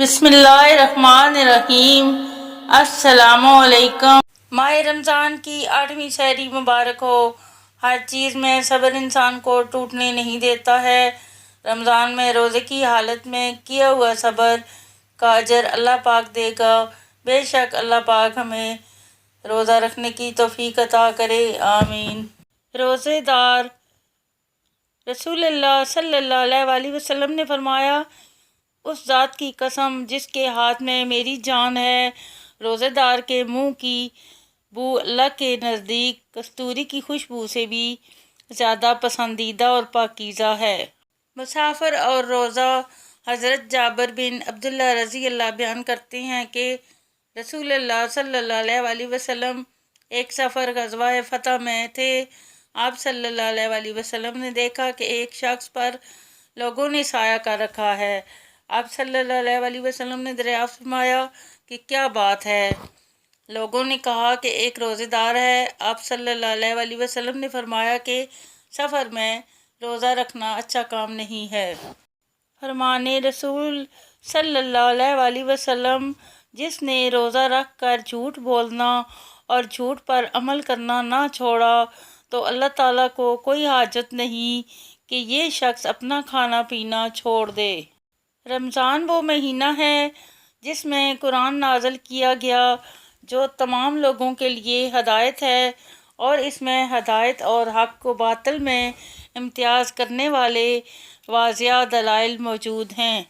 بسم اللہ الرحمن الرحیم۔ السلام علیکم۔ ماہ رمضان کی 8ویں سحری مبارک ہو۔ ہر چیز میں صبر انسان کو ٹوٹنے نہیں دیتا ہے۔ رمضان میں روزے کی حالت میں کیا ہوا صبر کا اجر اللہ پاک دے گا۔ بے شک اللہ پاک ہمیں روزہ رکھنے کی توفیق عطا کرے، آمین۔ روزے دار رسول اللہ صلی اللہ علیہ وآلہ وسلم نے فرمایا، اس ذات کی قسم جس کے ہاتھ میں میری جان ہے، روزے دار کے منہ کی بو اللہ کے نزدیک کستوری کی خوشبو سے بھی زیادہ پسندیدہ اور پاکیزہ ہے۔ مسافر اور روزہ۔ حضرت جابر بن عبداللہ رضی اللہ بیان کرتے ہیں کہ رسول اللہ صلی اللہ علیہ وآلہ وسلم ایک سفر غزوہ فتح میں تھے۔ آپ صلی اللہ علیہ وآلہ وسلم نے دیکھا کہ ایک شخص پر لوگوں نے سایہ کر رکھا ہے۔ آپ صلی اللہ علیہ وآلہ وسلم نے دریافت فرمایا کہ کیا بات ہے؟ لوگوں نے کہا کہ ایک روزے دار ہے۔ آپ صلی اللہ علیہ وآلہ وسلم نے فرمایا کہ سفر میں روزہ رکھنا اچھا کام نہیں ہے۔ فرمان رسول صلی اللہ علیہ وآلہ وسلم، جس نے روزہ رکھ کر جھوٹ بولنا اور جھوٹ پر عمل کرنا نہ چھوڑا تو اللہ تعالیٰ کو کوئی حاجت نہیں کہ یہ شخص اپنا کھانا پینا چھوڑ دے۔ رمضان وہ مہینہ ہے جس میں قرآن نازل کیا گیا، جو تمام لوگوں کے لیے ہدایت ہے، اور اس میں ہدایت اور حق و باطل میں امتیاز کرنے والے واضح دلائل موجود ہیں۔